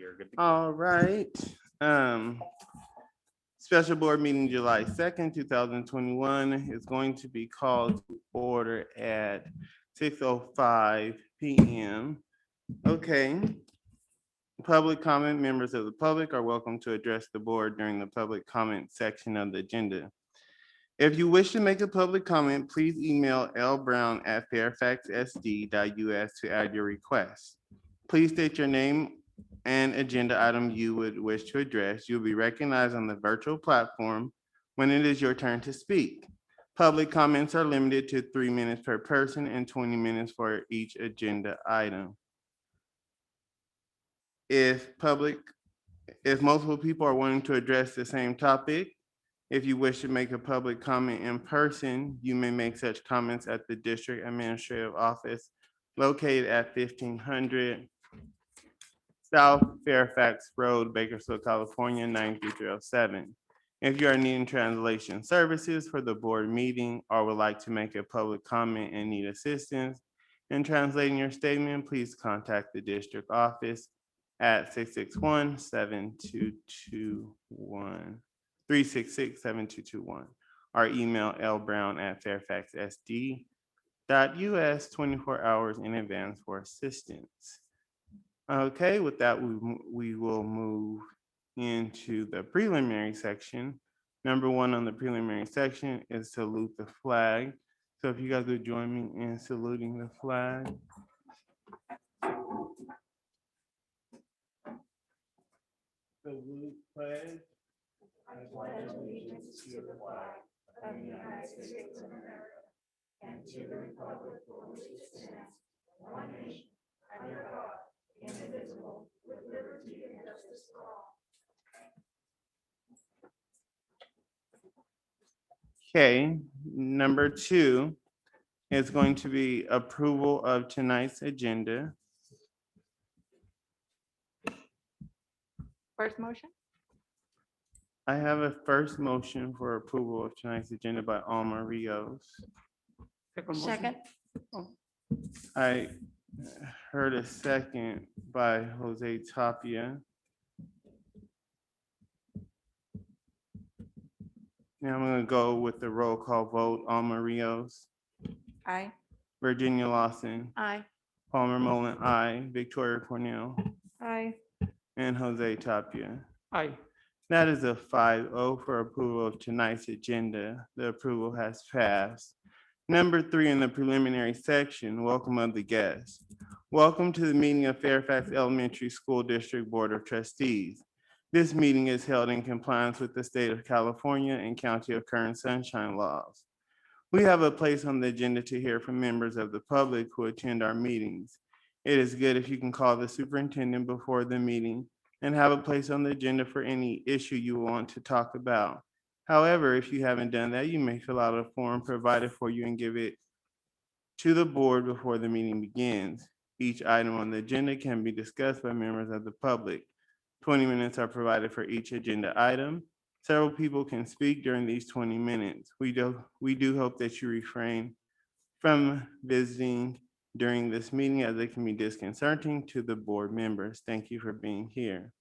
you're good to All right. Special board meeting July 2nd, 2021 is going to be called to order at 6:05 p.m. Okay. Public comment, members of the public are welcome to address the board during the public comment section of the agenda. If you wish to make a public comment, please email lbrown@fairfaxsd.us to add your request. Please state your name and agenda item you would wish to address. You'll be recognized on the virtual platform when it is your turn to speak. Public comments are limited to 3 minutes per person and 20 minutes for each agenda item. If multiple people are wanting to address the same topic, if you wish to make a public comment in person, you may make such comments at the district administrative office located at 1500 South Fairfax Road, Bakersfield, California, 93307. If you are needing translation services for the board meeting or would like to make a public comment and need assistance in translating your statement, please contact the district office at 366-7221 or email lbrown@fairfaxsd.us 24 hours in advance for assistance. Okay, with that, we will move into the preliminary section. Number one on the preliminary section is salute the flag. So if you guys would join me in saluting the flag. Salute flag. I pledge allegiance to the flag of the United States of America and to the republic for which it stands, one nation, under God, indivisible, with liberty and justice for all. Okay, number two is going to be approval of tonight's agenda. First motion? I have a first motion for approval of tonight's agenda by Alma Rios. Second. I heard a second by Jose Tapia. Now I'm gonna go with the roll call vote. Alma Rios, Aye. Virginia Lawson, Aye. Palmer Mullen, aye, Victoria Cornell, Aye. and Jose Tapia. Aye. That is a 5-0 for approval of tonight's agenda. The approval has passed. Number three in the preliminary section, welcome of the guests. Welcome to the meeting of Fairfax Elementary School District Board of Trustees. This meeting is held in compliance with the state of California and County of Kern Sunshine laws. We have a place on the agenda to hear from members of the public who attend our meetings. It is good if you can call the superintendent before the meeting and have a place on the agenda for any issue you want to talk about. However, if you haven't done that, you may fill out a form provided for you and give it to the board before the meeting begins. Each item on the agenda can be discussed by members of the public. 20 minutes are provided for each agenda item. Several people can speak during these 20 minutes. We do hope that you refrain from visiting during this meeting as it can be disconcerting to the board members. Thank you for being here.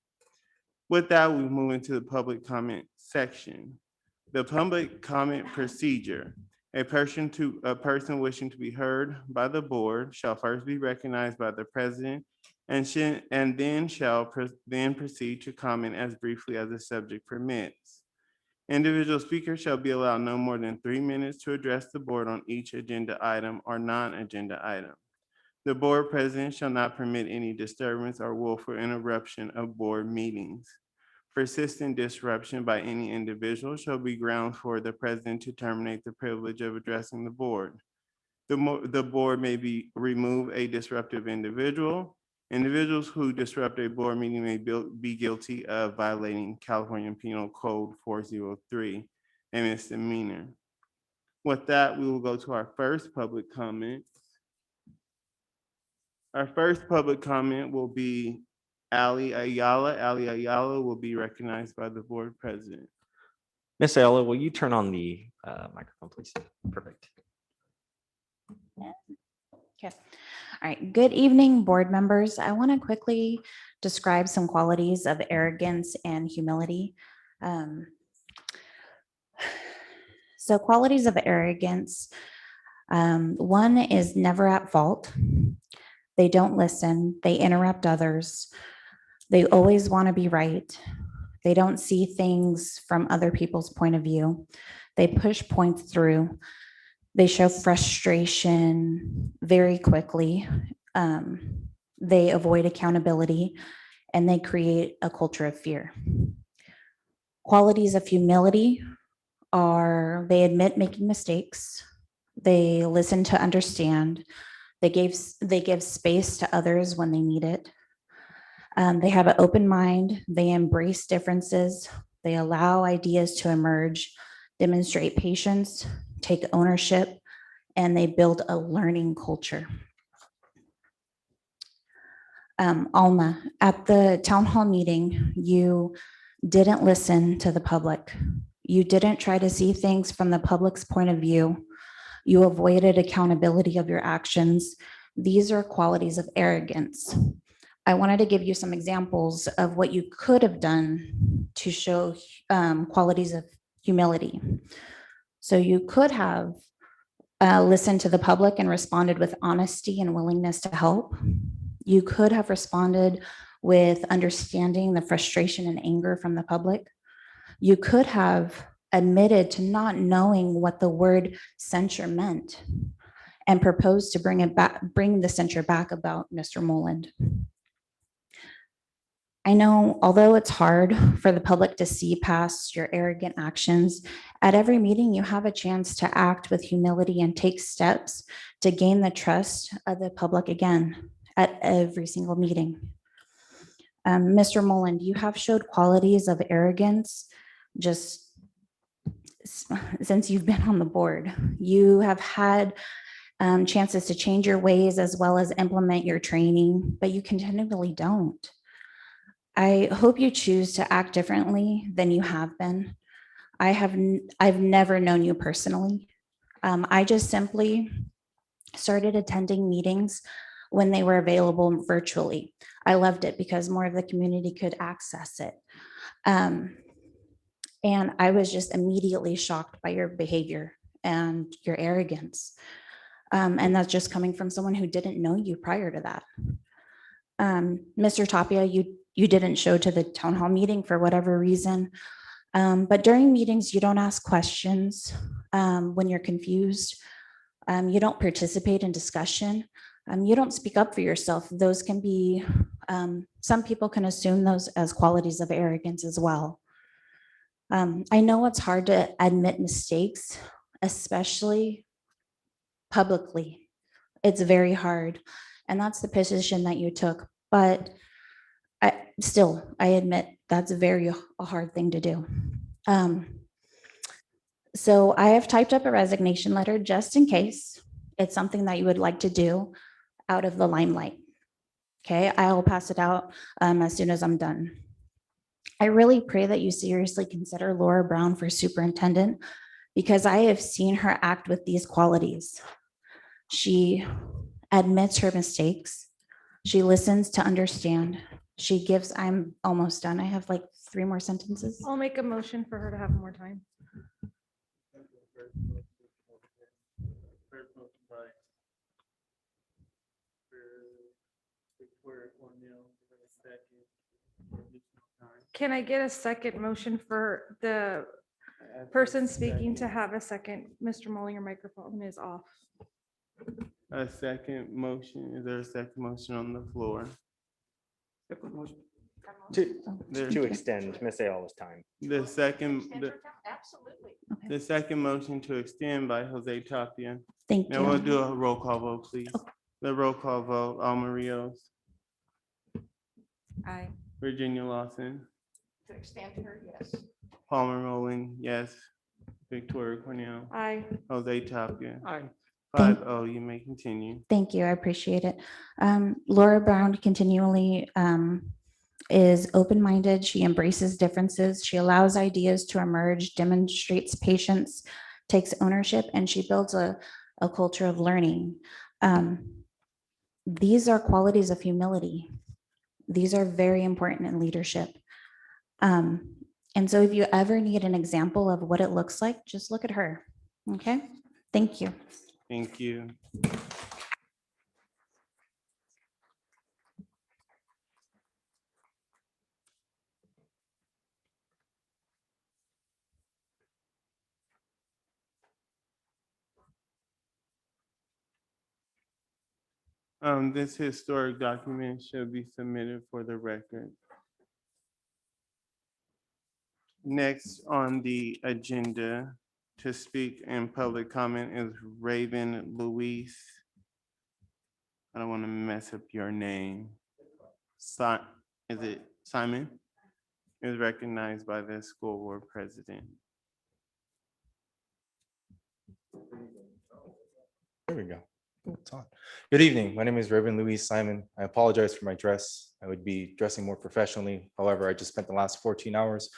With that, we move into the public comment section. The public comment procedure. A person wishing to be heard by the board shall first be recognized by the president and then proceed to comment as briefly as the subject permits. Individual speakers shall be allowed no more than 3 minutes to address the board on each agenda item or non-agenda item. The board president shall not permit any disturbance or willful interruption of board meetings. Persistent disruption by any individual shall be grounds for the president to terminate the privilege of addressing the board. The board may remove a disruptive individual. Individuals who disrupt a board meeting may be guilty of violating California Penal Code 403, a misdemeanor. With that, we will go to our first public comment. Our first public comment will be Ali Ayala. Ali Ayala will be recognized by the board president. Miss Ella, will you turn on the microphone, please? Perfect. Okay. All right. Good evening, board members. I want to quickly describe some qualities of arrogance and humility. So qualities of arrogance, one is never at fault. They don't listen. They interrupt others. They always want to be right. They don't see things from other people's point of view. They push points through. They show frustration very quickly. They avoid accountability, and they create a culture of fear. Qualities of humility are they admit making mistakes. They listen to understand. They give space to others when they need it. They have an open mind. They embrace differences. They allow ideas to emerge, demonstrate patience, take ownership, and they build a learning culture. Alma, at the town hall meeting, you didn't listen to the public. You didn't try to see things from the public's point of view. You avoided accountability of your actions. These are qualities of arrogance. I wanted to give you some examples of what you could have done to show qualities of humility. So you could have listened to the public and responded with honesty and willingness to help. You could have responded with understanding the frustration and anger from the public. You could have admitted to not knowing what the word censure meant and proposed to bring the censure back about Mr. Moland. I know, although it's hard for the public to see past your arrogant actions, at every meeting you have a chance to act with humility and take steps to gain the trust of the public again at every single meeting. Mr. Moland, you have showed qualities of arrogance just since you've been on the board. You have had chances to change your ways as well as implement your training, but you continually don't. I hope you choose to act differently than you have been. I've never known you personally. I just simply started attending meetings when they were available virtually. I loved it because more of the community could access it. And I was just immediately shocked by your behavior and your arrogance. And that's just coming from someone who didn't know you prior to that. Mr. Tapia, you didn't show to the town hall meeting for whatever reason. But during meetings, you don't ask questions when you're confused. You don't participate in discussion. You don't speak up for yourself. Those can be, some people can assume those as qualities of arrogance as well. I know it's hard to admit mistakes, especially publicly. It's very hard. And that's the position that you took. But I admit that's a hard thing to do. So I have typed up a resignation letter just in case it's something that you would like to do out of the limelight. Okay, I'll pass it out as soon as I'm done. I really pray that you seriously consider Laura Brown for superintendent because I have seen her act with these qualities. She admits her mistakes. She listens to understand. She gives, I'm almost done. I have like 3 more sentences. I'll make a motion for her to have more time. Can I get a second motion for the person speaking to have a second? Mr. Mulling, your microphone is off. A second motion, is there a second motion on the floor? To extend Miss Ayala's time. The second, Absolutely. the second motion to extend by Jose Tapia. Thank Now we'll you. do a roll call vote, please. The roll call vote, Alma Rios, Aye. Virginia Lawson, To extend to her, yes. Palmer Rowland, yes. Victoria Cornell, Aye. Jose Tapia. Aye. 5-0, you may continue. Thank you. I appreciate it. Laura Brown continually is open-minded. She embraces differences. She allows ideas to emerge, demonstrates patience, takes ownership, and she builds a culture of learning. These are qualities of humility. These are very important in leadership. And so if you ever need an example of what it looks like, just look at her. Okay, thank you. Thank you. This historic document shall be submitted for the record. Next on the agenda to speak in public comment is Raven Luis. I don't want to mess up your name. Is it Simon? Is recognized by the school board president. There we go. Oh, it's on. Good evening. My name is Raven Luis Simon. I apologize for my dress. I would be dressing more professionally. However, I just spent the last 14 hours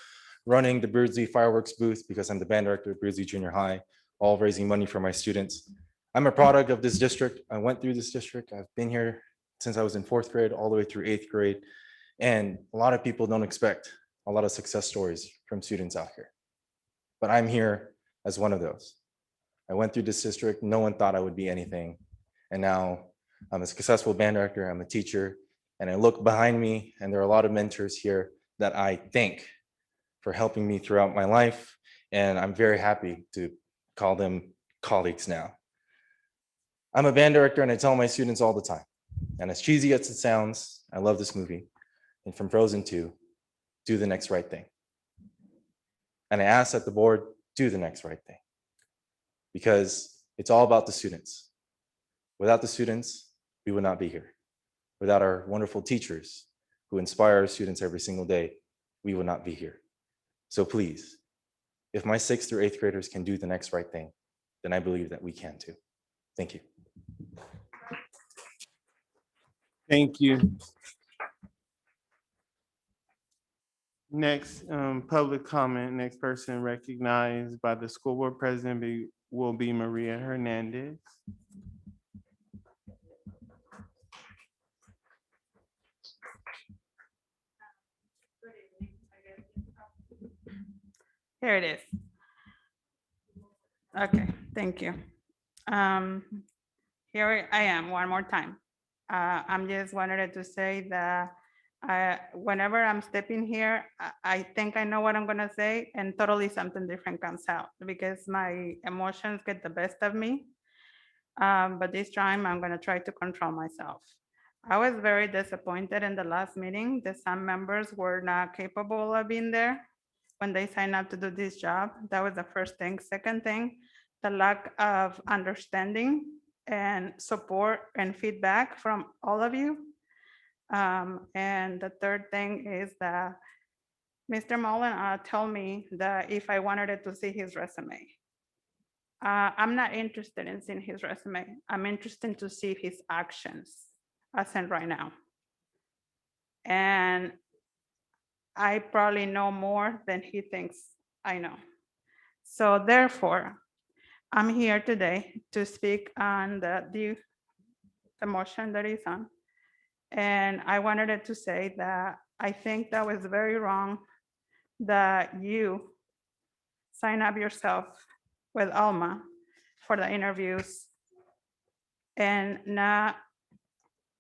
running the Beardsley fireworks booth because I'm the band director of Beardsley Junior High, all raising money for my students. I'm a product of this district. I went through this district. I've been here since I was in 4th grade all the way through 8th grade. And a lot of people don't expect a lot of success stories from students out here. But I'm here as one of those. I went through this district. No one thought I would be anything. And now I'm a successful band director, I'm a teacher, and I look behind me and there are a lot of mentors here that I thank for helping me throughout my life. And I'm very happy to call them colleagues now. I'm a band director and I tell my students all the time, and as cheesy as it sounds, I love this movie. And from Frozen 2, do the next right thing. And I ask that the board do the next right thing, because it's all about the students. Without the students, we would not be here. Without our wonderful teachers who inspire our students every single day, we would not be here. So please, if my 6th through 8th graders can do the next right thing, then I believe that we can too. Thank you. Thank you. Next, public comment. Next person recognized by the school board president will be Maria Hernandez. Here it is. Okay, thank you. Here I am one more time. I'm just wanted to say that whenever I'm stepping here, I think I know what I'm gonna say and totally something different comes out because my emotions get the best of me. But this time I'm gonna try to control myself. I was very disappointed in the last meeting that some members were not capable of being there when they signed up to do this job. That was the first thing. Second thing, the lack of understanding and support and feedback from all of you. And the third thing is that Mr. Mullen told me that if I wanted to see his resume. I'm not interested in seeing his resume. I'm interested to see his actions as in right now. And I probably know more than he thinks I know. So therefore, I'm here today to speak on the motion that is on. And I wanted to say that I think that was very wrong that you sign up yourself with Alma for the interviews and not,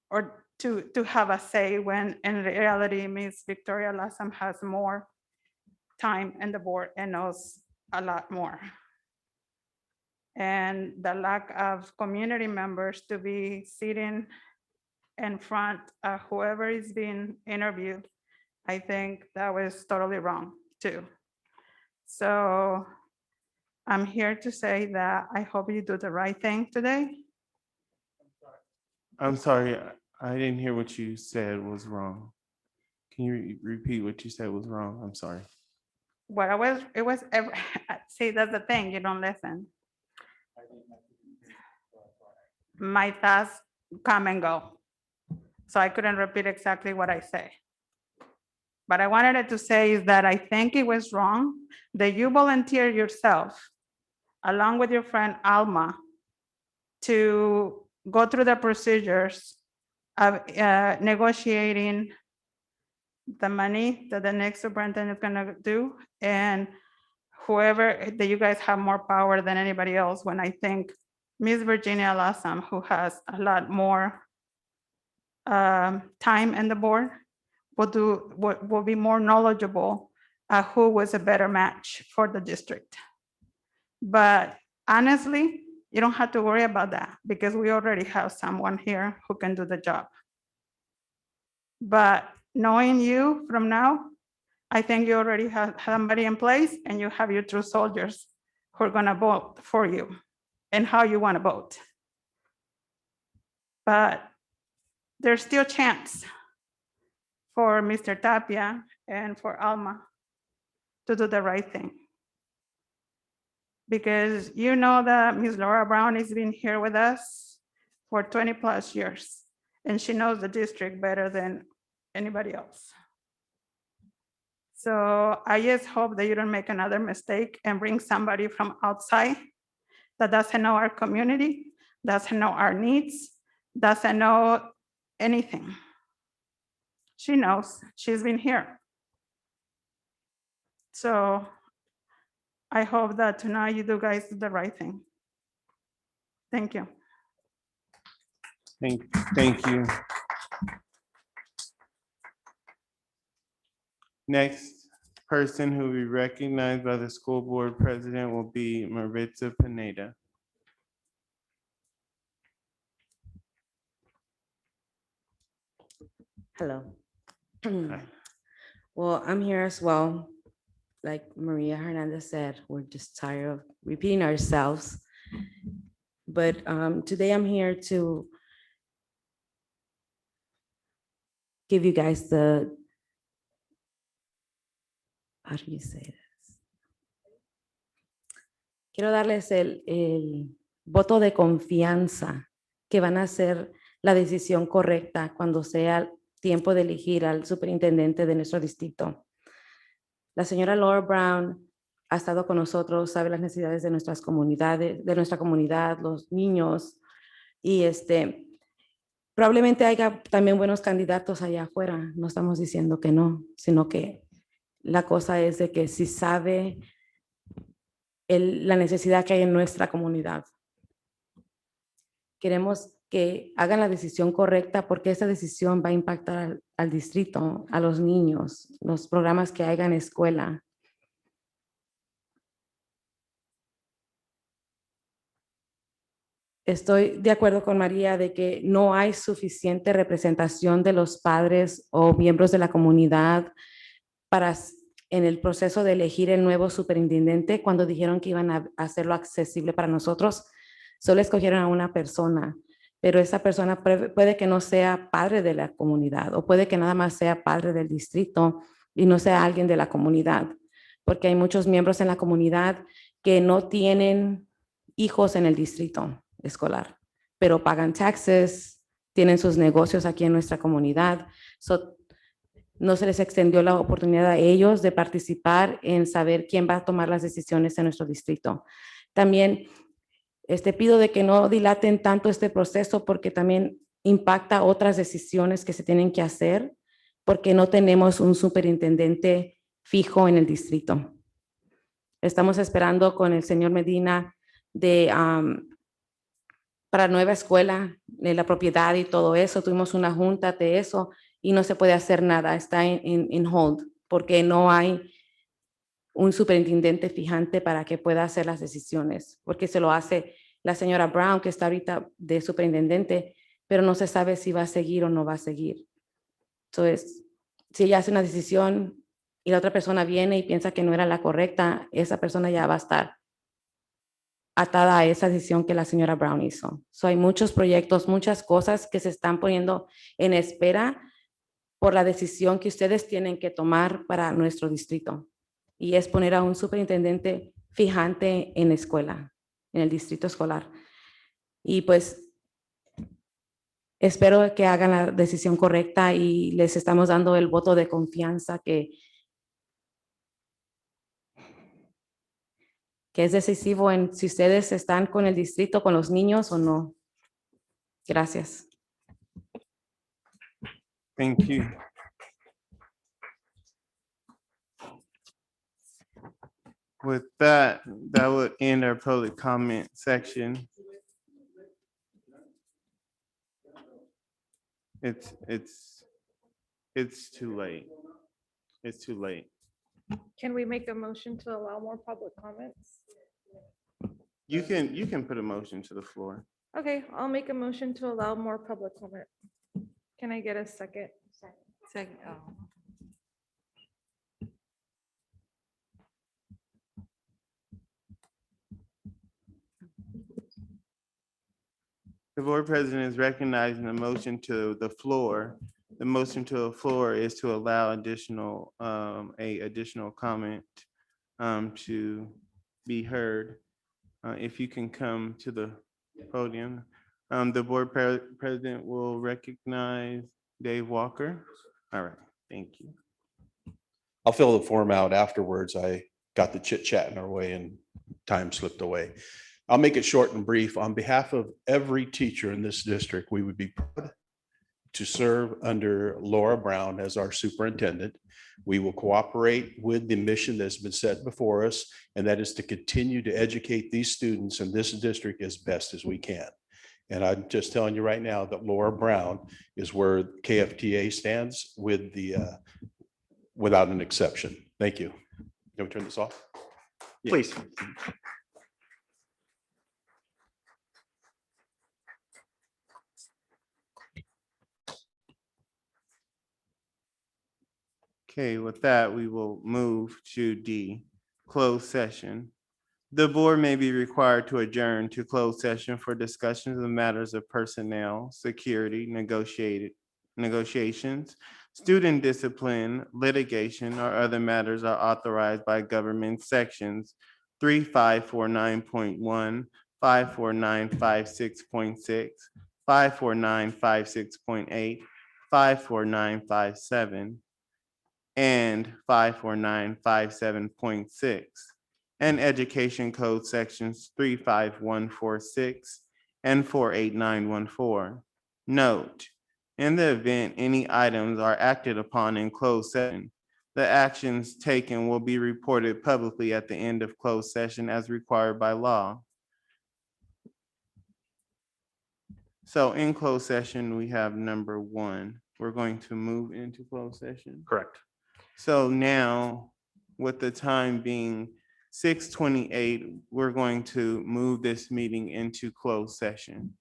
or to have a say when in reality Ms. Victoria Lassam has more time in the board and knows a lot more. And the lack of community members to be sitting in front of whoever is being interviewed, I think that was totally wrong too. So I'm here to say that I hope you do the right thing today. I'm sorry, I didn't hear what you said was wrong. Can you repeat what you said was wrong? I'm sorry. What it was, see, that's the thing, you don't listen. My thoughts come and go. So I couldn't repeat exactly what I say. But I wanted to say is that I think it was wrong that you volunteered yourself along with your friend Alma to go through the procedures of negotiating the money that the next superintendent is gonna do, and whoever, that you guys have more power than anybody else, when I think Miss Virginia Lassam, who has a lot more time in the board, will be more knowledgeable who was a better match for the district. But honestly, you don't have to worry about that because we already have someone here who can do the job. But knowing you from now, I think you already have somebody in place and you have your true soldiers who are gonna vote for you and how you wanna vote. But there's still chance for Mr. Tapia and for Alma to do the right thing. Because you know that Ms. Laura Brown has been here with us for 20+ years, and she knows the district better than anybody else. So I just hope that you don't make another mistake and bring somebody from outside that doesn't know our community, doesn't know our needs, doesn't know anything. She knows, she's been here. So I hope that tonight you guys do the right thing. Thank you. Thank you. Next person who will be recognized by the school board president will be Maritza Pineda. Hello. Well, I'm here as well. Like Maria Hernandez said, we're just tired of repeating ourselves. But today I'm here to give you guys the, how do you say this? Quiero darles el voto de confianza que van a hacer la decisión correcta cuando sea tiempo de elegir al superintendente de nuestro distrito. La señora Laura Brown ha estado con nosotros, sabe las necesidades de nuestras comunidades, de nuestra comunidad, los niños, y probablemente haya también buenos candidatos allá afuera. No estamos diciendo que no, sino que la cosa es de que si sabe la necesidad que hay en nuestra comunidad. Queremos que hagan la decisión correcta porque esa decisión va a impactar al distrito, a los niños, los programas que haya en escuela. Estoy de acuerdo con María de que no hay suficiente representación de los padres o miembros de la comunidad en el proceso de elegir el nuevo superintendente. Cuando dijeron que iban a hacerlo accesible para nosotros, solo escogieron a una persona, pero esa persona puede que no sea padre de la comunidad o puede que nada más sea padre del distrito y no sea alguien de la comunidad, porque hay muchos miembros en la comunidad que no tienen hijos en el distrito escolar, pero pagan taxes, tienen sus negocios aquí en nuestra comunidad. No se les extendió la oportunidad a ellos de participar en saber quién va a tomar las decisiones en nuestro distrito. También pido de que no dilaten tanto este proceso porque también impacta otras decisiones que se tienen que hacer porque no tenemos un superintendente fijo en el distrito. Estamos esperando con el señor Medina para nueva escuela, de la propiedad y todo eso. Tuvimos una junta de eso y no se puede hacer nada. Está en hold porque no hay un superintendente fijante para que pueda hacer las decisiones, porque se lo hace la señora Brown, que está ahorita de superintendente, pero no se sabe si va a seguir o no va a seguir. Entonces, si ella hace una decisión y la otra persona viene y piensa que no era la correcta, esa persona ya va a estar atada a esa decisión que la señora Brown hizo. Hay muchos proyectos, muchas cosas que se están poniendo en espera por la decisión que ustedes tienen que tomar para nuestro distrito. Y es poner a un superintendente fijante en la escuela, en el distrito escolar. Y pues espero que hagan la decisión correcta y les estamos dando el voto de confianza que es decisivo en si ustedes están con el distrito, con los niños o no. Gracias. Thank you. With that, that would end our public comment section. It's too late. It's too late. Can we make a motion to allow more public comments? You can put a motion to the floor. Okay, I'll make a motion to allow more public comment. Can I get a second? Second, oh. The board president is recognizing the motion to the floor. The motion to the floor is to allow additional, additional comment to be heard. If you can come to the podium. The board president will recognize Dave Walker. All right, thank you. I'll fill the form out afterwards. I got the chit chat in our way and time slipped away. I'll make it short and brief. On behalf of every teacher in this district, we would be proud to serve under Laura Brown as our superintendent. We will cooperate with the mission that's been set before us, and that is to continue to educate these students in this district as best as we can. And I'm just telling you right now that Laura Brown is where KFTA stands with the, without an exception. Thank you. Can we turn this off? Please. Okay, with that, we will move to D, closed session. The board may be required to adjourn to closed session for discussions of matters of personnel, security, negotiations, student discipline, litigation, or other matters are authorized by government sections 3549.1, 54956.6, 54956.8, 54957, and 54957.6, and Education Code Sections 35146 and 48914. Note, in the event any items are acted upon in closed session, the actions taken will be reported publicly at the end of closed session as required by law. So in closed session, we have number 1. We're going to move into closed session. Correct. So now, with the time being 6:28, we're going to move this meeting into closed session.